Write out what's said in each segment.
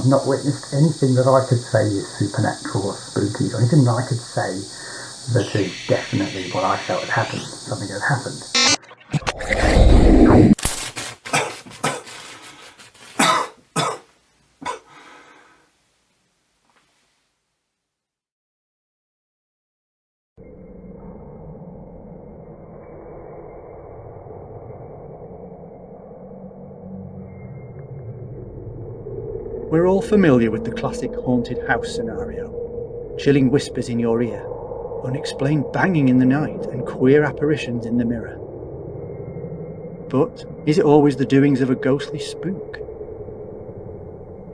I've not witnessed anything that I could say is supernatural or spooky, or anything that I could say that is definitely what I felt had happened. Something had happened. We're all familiar with the classic haunted house scenario. Chilling whispers in your ear, unexplained banging in the night, and queer apparitions in the mirror. But is it always the doings of a ghostly spook?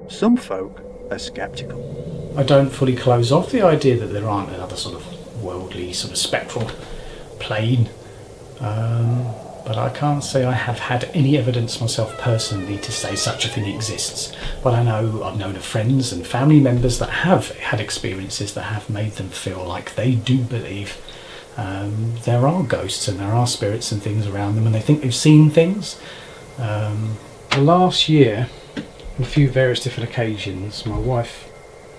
Some folk are sceptical. I don't fully close off the idea that there aren't another sort of worldly, sort of spectral plane. But I can't say I have had any evidence myself personally to say such a thing exists. But I've known of friends and family members that have had experiences that have made them feel like they do believe there are ghosts and there are spirits and things around them, and they think they've seen things. Last year, on a few various different occasions, my wife,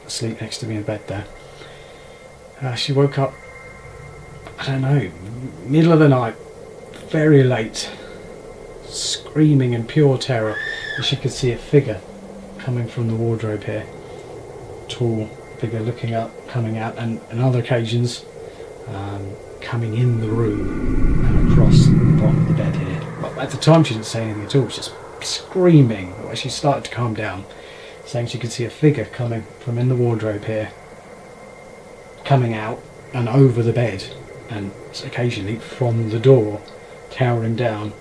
asleep next to me in bed there, she woke up, I don't know, middle of the night, very late, screaming in pure terror, and she could see a figure coming from the wardrobe here. Tall figure looking up, coming out, and on other occasions coming in the room and across the bottom of the bed here. But at the time she didn't say anything at all, she was just screaming. When she started to calm down, saying she could see a figure coming from in the wardrobe here, coming out and over the bed, and occasionally from the door, towering down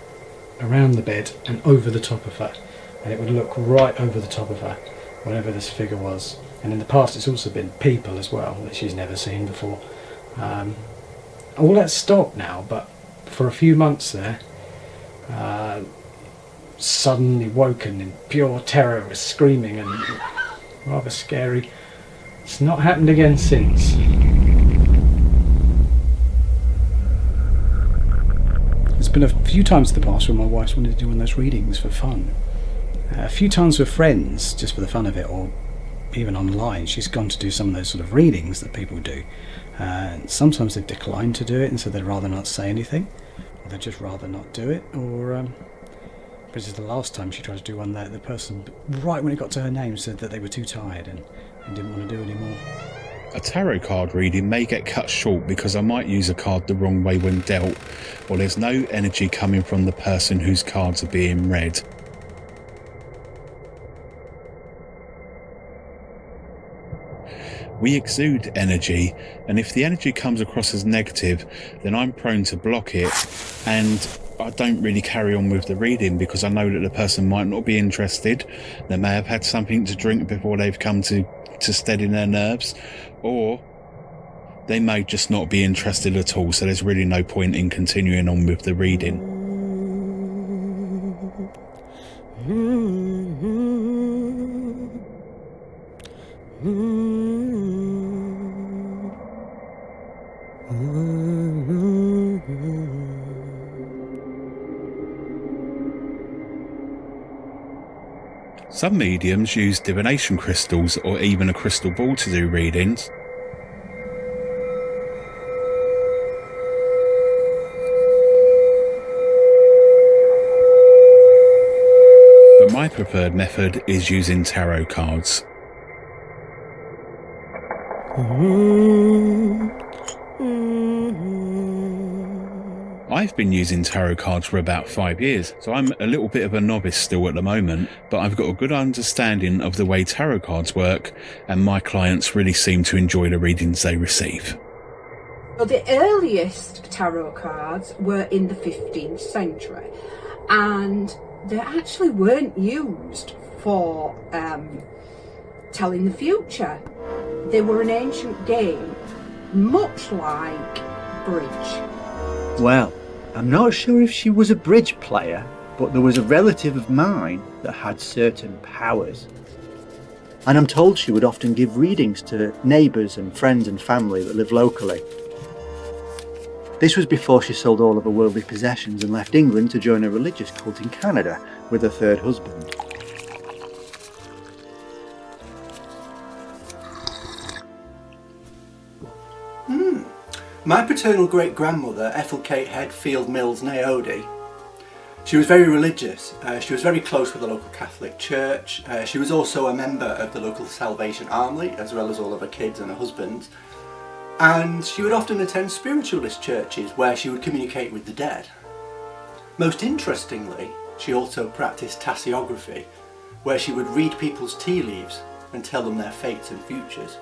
around the bed and over the top of her, and it would look right over the top of her whenever this figure was. And in the past it's also been people as well that she's never seen before. All that stopped now, but for a few months there, suddenly woken in pure terror, was screaming and rather scary. It's not happened again since. There's been a few times in the past when my wife's wanted to do one of those readings for fun. A few times with friends, just for the fun of it, or even online, she's gone to do some of those sort of readings that people do. Sometimes they've declined to do it and said they'd rather not say anything, or they'd just rather not do it. Or this is the last time she tried to do one that the person, right when it got to her name, said that they were too tired and didn't want to do anymore. A tarot card reading may get cut short because I might use a card the wrong way when dealt, or there's no energy coming from the person whose cards are being read. We exude energy, and if the energy comes across as negative, then I'm prone to block it, and I don't really carry on with the reading because I know that the person might not be interested. They may have had something to drink before they've come to steady their nerves, or they may just not be interested at all, so there's really no point in continuing on with the reading. Some mediums use divination crystals or even a crystal ball to do readings. But my preferred method is using tarot cards. I've been using tarot cards for about 5 years, so I'm a little bit of a novice still at the moment, but I've got a good understanding of the way tarot cards work, and my clients really seem to enjoy the readings they receive. Well, the earliest tarot cards were in the 15th century, and they actually weren't used for telling the future. They were an ancient game, much like bridge. Well, I'm not sure if she was a bridge player, but there was a relative of mine that had certain powers. And I'm told she would often give readings to neighbours and friends and family that live locally. This was before she sold all of her worldly possessions and left England to join a religious cult in Canada with her third husband. My paternal great-grandmother, Ethel Kate Headfield Mills Naodi, she was very religious. She was very close with the local Catholic Church. She was also a member of the local Salvation Army, as well as all of her kids and her husband. And she would often attend spiritualist churches where she would communicate with the dead. Most interestingly, she also practiced tasseography, where she would read people's tea leaves and tell them their fates and futures.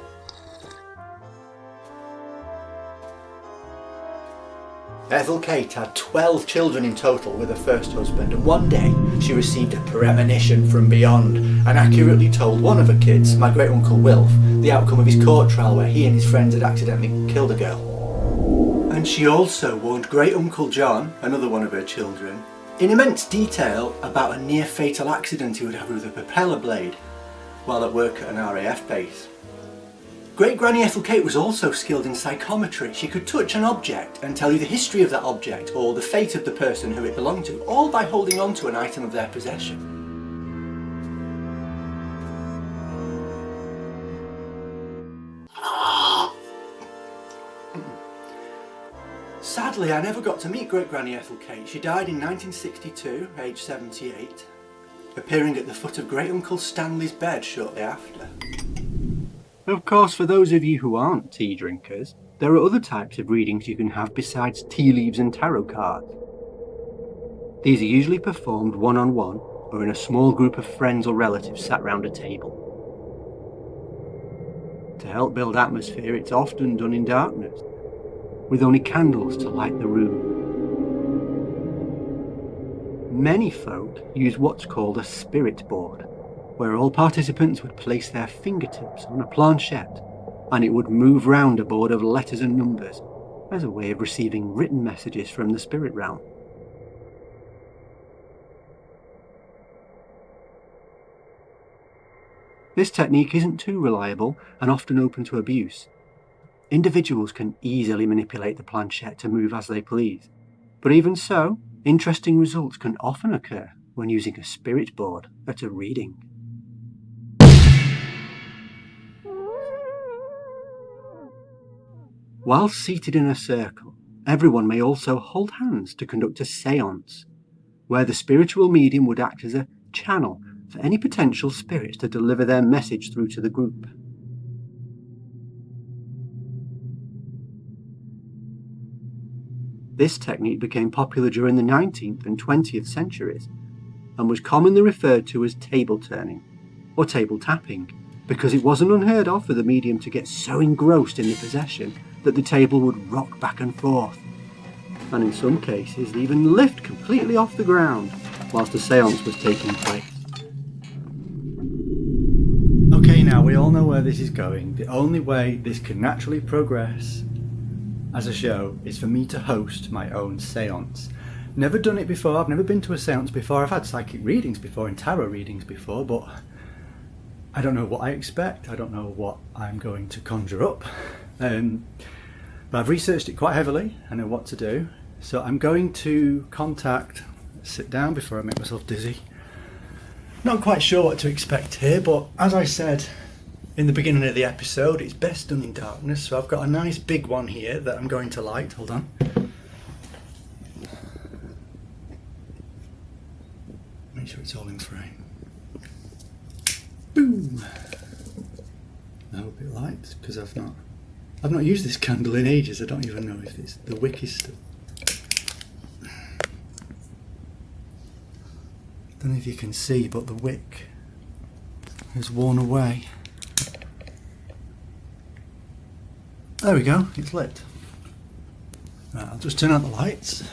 Ethel Kate had 12 children in total with her first husband, and one day she received a premonition from beyond and accurately told one of her kids, my great uncle Wilf, the outcome of his court trial where he and his friends had accidentally killed a girl. And she also warned great uncle John, another one of her children, in immense detail about a near fatal accident he would have with a propeller blade while at work at an RAF base. Great Granny Ethel Kate was also skilled in psychometry. She could touch an object and tell you the history of that object or the fate of the person who it belonged to, all by holding on to an item of their possession. Sadly, I never got to meet Great Granny Ethel Kate. She died in 1962, aged 78, appearing at the foot of Great Uncle Stanley's bed shortly after. Of course, for those of you who aren't tea drinkers, there are other types of readings you can have besides tea leaves and tarot cards. These are usually performed one-on-one or in a small group of friends or relatives sat round a table. To help build atmosphere, it's often done in darkness, with only candles to light the room. Many folk use what's called a spirit board, where all participants would place their fingertips on a planchette and it would move round a board of letters and numbers as a way of receiving written messages from the spirit realm. This technique isn't too reliable and often open to abuse. Individuals can easily manipulate the planchette to move as they please, but even so, interesting results can often occur when using a spirit board at a reading. While seated in a circle, everyone may also hold hands to conduct a seance, where the spiritual medium would act as a channel for any potential spirits to deliver their message through to the group. This technique became popular during the 19th and 20th centuries and was commonly referred to as table turning or table tapping, because it wasn't unheard of for the medium to get so engrossed in the possession that the table would rock back and forth, and in some cases even lift completely off the ground whilst the seance was taking place. Okay, now we all know where this is going. The only way this can naturally progress as a show is for me to host my own seance. Never done it before, I've never been to a seance before. I've had psychic readings before and tarot readings before, but I don't know what I expect. I don't know what I'm going to conjure up. But I've researched it quite heavily. I know what to do. So I'm going to sit down before I make myself dizzy. Not quite sure what to expect here, but as I said in the beginning of the episode, it's best done in darkness. So I've got a nice big one here that I'm going to light. Hold on. Make sure it's all in frame. Boom! I hope it lights, because I've not used this candle in ages. I don't even know if it's the wick is still. Don't know if you can see, but the wick has worn away. There we go, it's lit. Right, I'll just turn out the lights.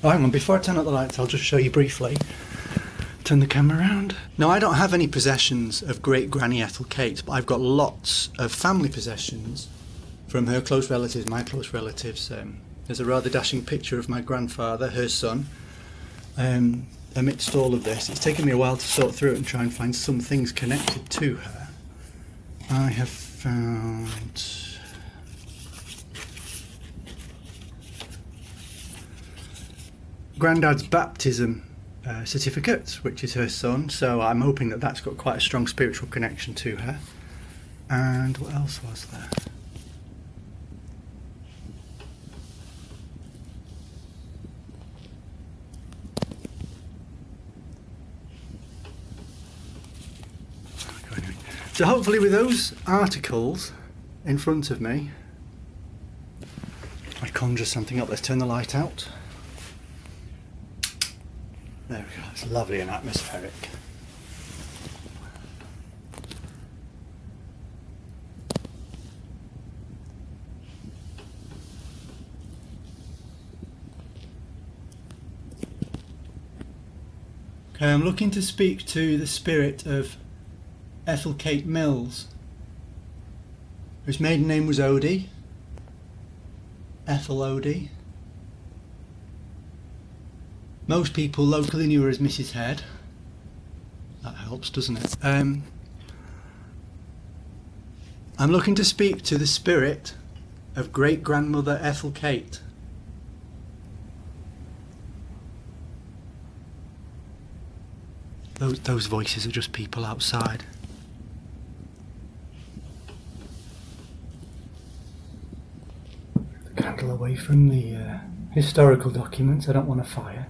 Oh, hang on, before I turn out the lights, I'll just show you briefly. Turn the camera around. Now, I don't have any possessions of Great Granny Ethel Kate, but I've got lots of family possessions from her close relatives, my close relatives. There's a rather dashing picture of my grandfather, her son. Amidst all of this, it's taken me a while to sort through it and try and find some things connected to her. I have found Grandad's baptism certificate, which is her son, so I'm hoping that that's got quite a strong spiritual connection to her. And what else was there? So hopefully with those articles in front of me, I conjure something up. Let's turn the light out. There we go, it's lovely and atmospheric. Okay, I'm looking to speak to the spirit of Ethel Kate Mills, whose maiden name was Odie, Ethel Odie. Most people locally knew her as Mrs. Head. That helps, doesn't it? I'm looking to speak to the spirit of great-grandmother Ethel Kate. Those voices are just people outside. The candle away from the historical documents. I don't want a fire.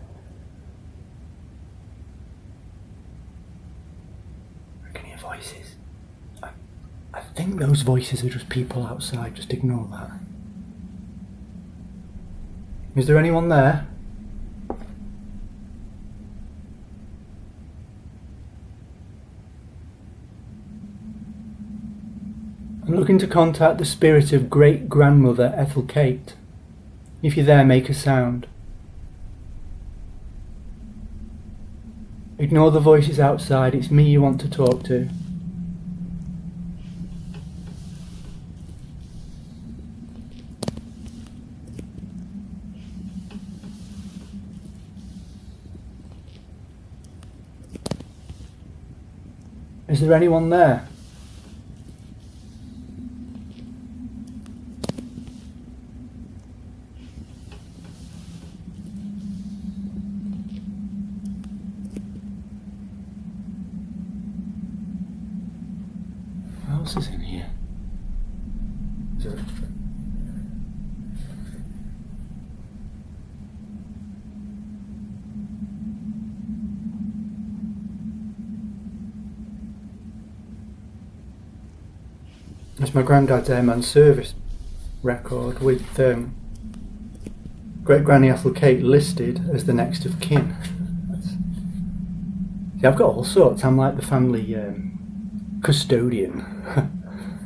I can hear voices. I think those voices are just people outside. Just ignore that. Is there anyone there? I'm looking to contact the spirit of great-grandmother Ethel Kate. If you're there, make a sound. Ignore the voices outside, it's me you want to talk to. Is there anyone there? Is in here? Is there... That's my granddad's airman service record with great granny Ethel Kate listed as the next of kin. See, I've got all sorts. I'm like the family custodian,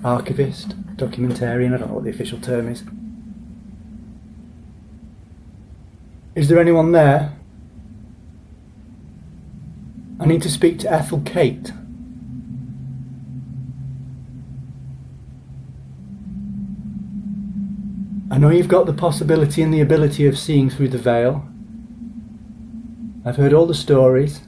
archivist, documentarian, I don't know what the official term is. Is there anyone there? I need to speak to Ethel Kate. I know you've got the possibility and the ability of seeing through the veil. I've heard all the stories.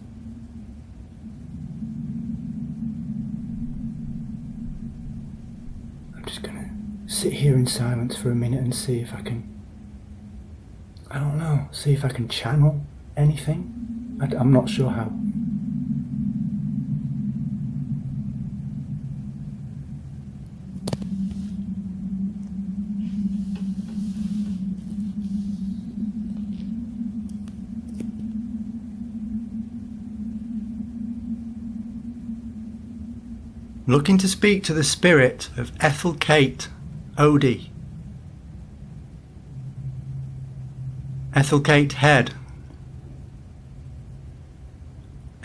Sit here in silence for a minute and see if I can, I don't know, see if I can channel anything. I'm not sure how. Looking to speak to the spirit of Ethel Kate Odie, Ethel Kate Head,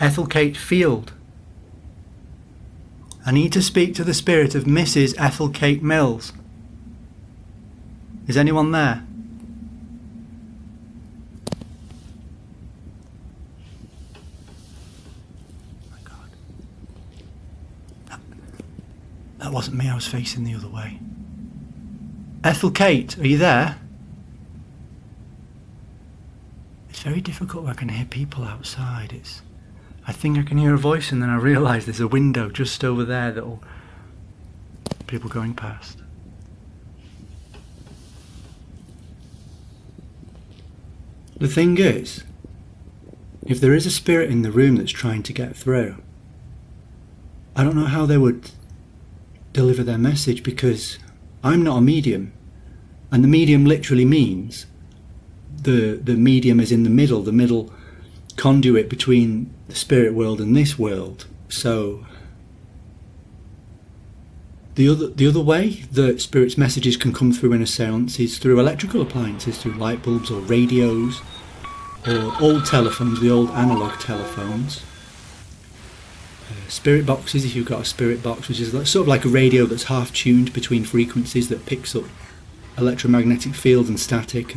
Ethel Kate Field. I need to speak to the spirit of Mrs. Ethel Kate Mills. Is anyone there? Oh my God. That wasn't me, I was facing the other way. Ethel Kate, are you there? It's very difficult when I can hear people outside. I think I can hear a voice and then I realise there's a window just over there that'll... people going past. The thing is, if there is a spirit in the room that's trying to get through, I don't know how they would deliver their message because I'm not a medium, and the medium literally means the medium is in the middle conduit between the spirit world and this world. So The other way that spirits' messages can come through in a seance is through electrical appliances, through light bulbs or radios, or old telephones, the old analogue telephones. Spirit boxes, if you've got a spirit box, which is sort of like a radio that's half tuned between frequencies that picks up electromagnetic fields and static.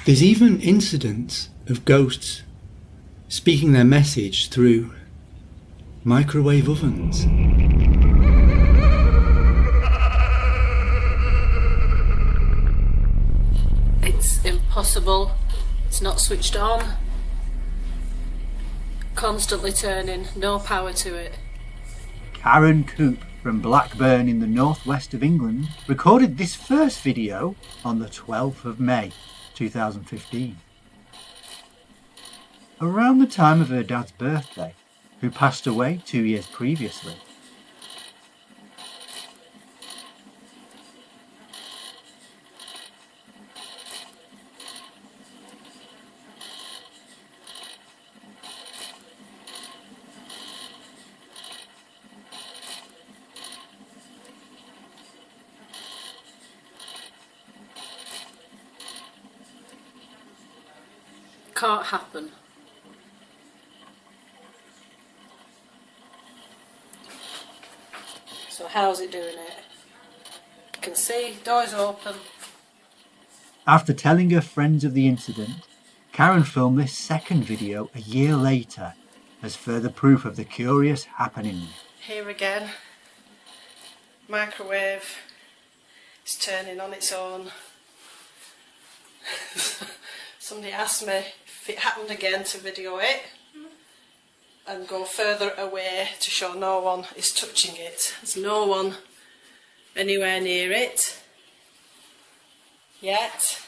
There's even incidents of ghosts speaking their message through microwave ovens. It's impossible. It's not switched on. Constantly turning, no power to it. Karen Coop from Blackburn in the northwest of England recorded this first video on the 12th of May 2015. Around the time of her dad's birthday, who passed away 2 years previously. Can't happen. So how's it doing it? You can see, doors open. After telling her friends of the incident, Karen filmed this second video a year later as further proof of the curious happening. Here again, microwave is turning on its own. Somebody asked me if it happened again to video it and go further away to show no one is touching it. There's no one anywhere near it yet.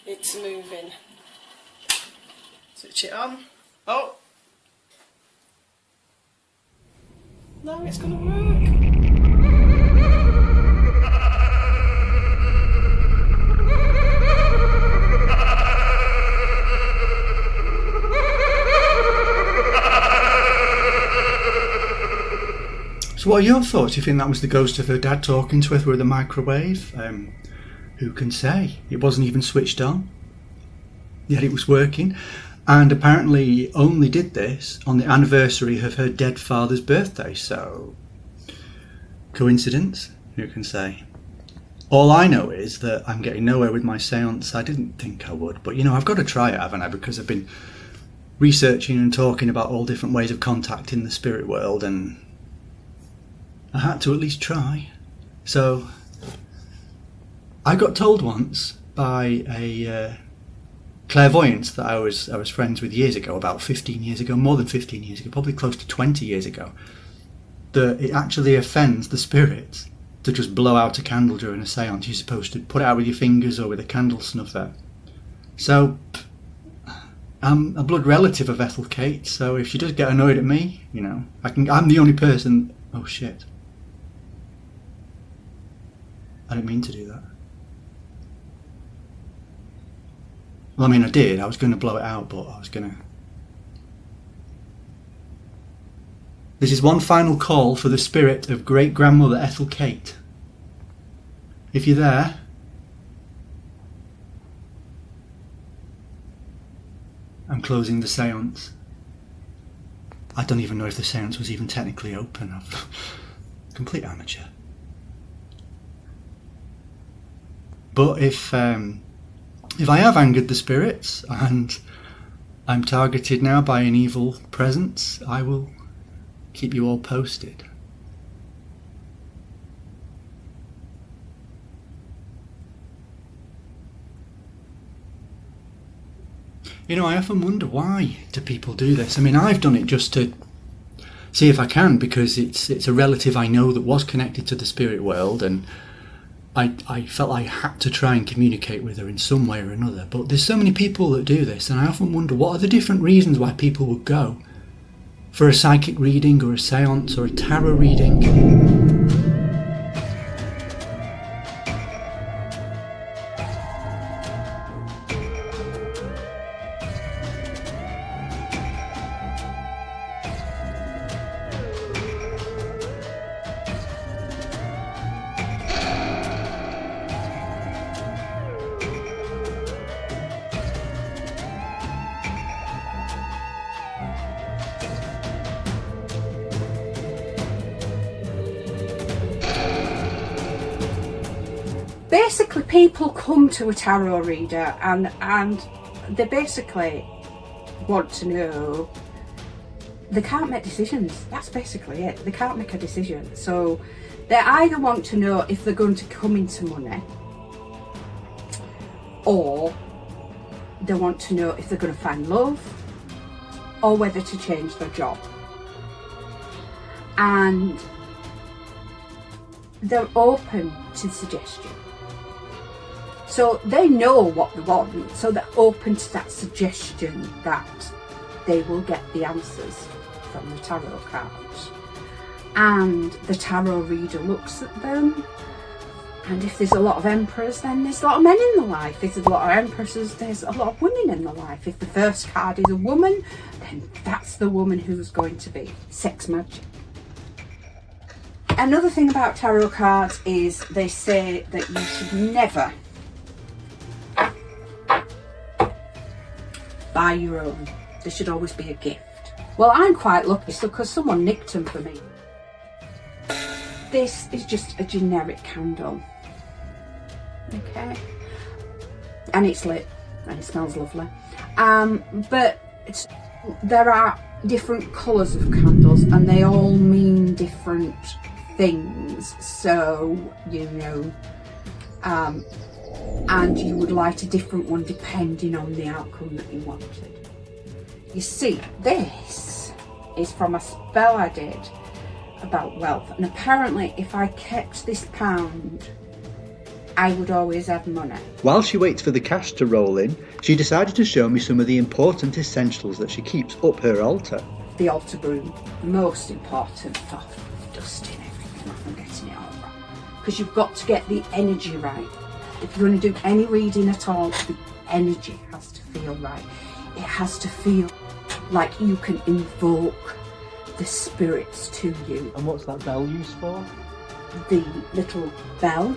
It's moving. Switch it on. Oh! No, it's gonna work. So what are your thoughts? Do you think that was the ghost of her dad talking to her through the microwave? Who can say? It wasn't even switched on, yet it was working. And apparently only did this on the anniversary of her dead father's birthday. So, coincidence? Who can say? All I know is that I'm getting nowhere with my seance. I didn't think I would, but I've got to try it, haven't I? Because I've been researching and talking about all different ways of contacting the spirit world, and I had to at least try. So I got told once by a clairvoyant that I was friends with years ago, about 15 years ago, more than 15 years ago, probably close to 20 years ago, that it actually offends the spirits to just blow out a candle during a seance. You're supposed to put it out with your fingers or with a candle snuffer. So I'm a blood relative of Ethel Kate, so if she does get annoyed at me, I'm the only person. Oh shit. I didn't mean to do that. Well, I mean, I did. I was going to blow it out, but I was going to... This is one final call for the spirit of great-grandmother Ethel Kate. If you're there, I'm closing the seance. I don't even know if the seance was even technically open. I'm complete amateur. But if I have angered the spirits and I'm targeted now by an evil presence, I will keep you all posted. I often wonder, why do people do this? I mean, I've done it just to see if I can, because it's a relative I know that was connected to the spirit world, and I felt I had to try and communicate with her in some way or another. But there's so many people that do this, and I often wonder, what are the different reasons why people would go for a psychic reading or a seance or a tarot reading? basically people come to a tarot reader and they basically want to know, they can't make decisions. That's basically it. They can't make a decision. So they either want to know if they're going to come into money, or they want to know if they're going to find love, or whether to change their job. And they're open to suggestion. So they know what they want, so they're open to that suggestion that they will get the answers from the tarot cards. And the tarot reader looks at them, and if there's a lot of emperors, then there's a lot of men in the life. If there's a lot of empresses, there's a lot of women in the life. If the first card is a woman, then that's the woman who's going to be sex magic. Another thing about tarot cards is they say that you should never buy your own. They should always be a gift. Well, I'm quite lucky because someone nicked them for me. This is just a generic candle. Okay, and it's lit and it smells lovely, but there are different colours of candles and they all mean different things, so you know, and you would light a different one depending on the outcome that you wanted. You see, this is from a spell I did about wealth, and apparently if I kept this pound, I would always have money. While she waits for the cash to roll in, she decided to show me some of the important essentials that she keeps up her altar. The altar broom, most important for dusting everything off and getting it all right. Because you've got to get the energy right. If you're going to do any reading at all, the energy has to feel right. It has to feel like you can invoke the spirits to you. And what's that bell used for? The little bell.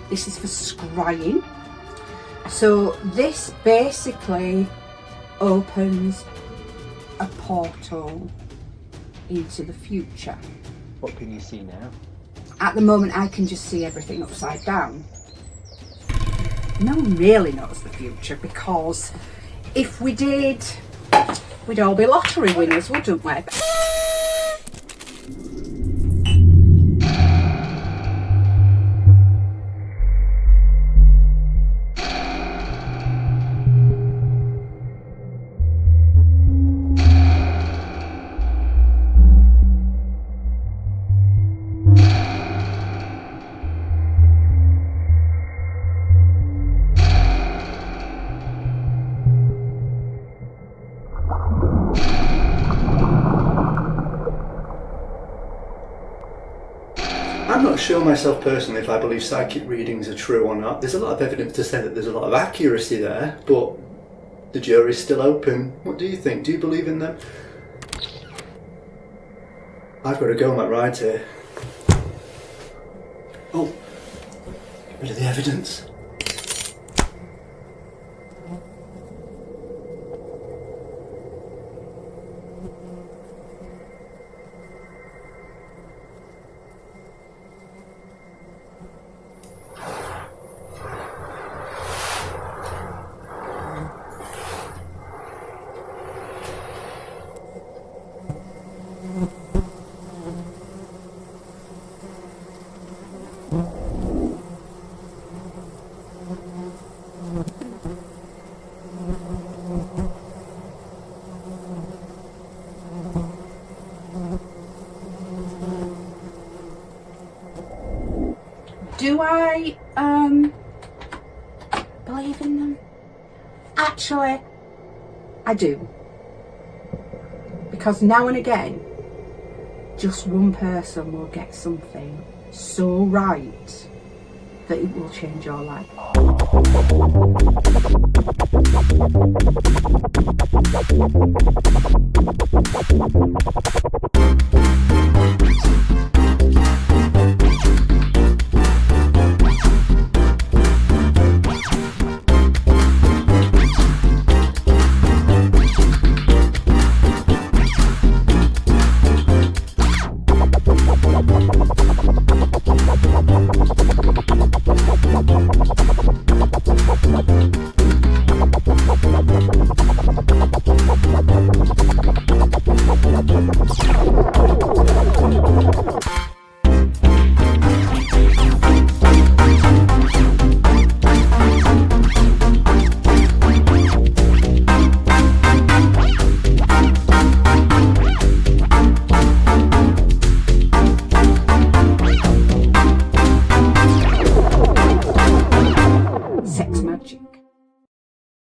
This is for scrying. So this basically opens a portal into the future. What can you see now? At the moment I can just see everything upside down. No one really knows the future, because if we did, we'd all be lottery winners, wouldn't we? I'm not sure myself personally if I believe psychic readings are true or not. There's a lot of evidence to say that there's a lot of accuracy there, but the jury's still open. What do you think? Do you believe in them? I've got to go on that ride here. Oh, get rid of the evidence. Do I believe in them? Actually, I do. Because now and again, just one person will get something so right that it will change your life.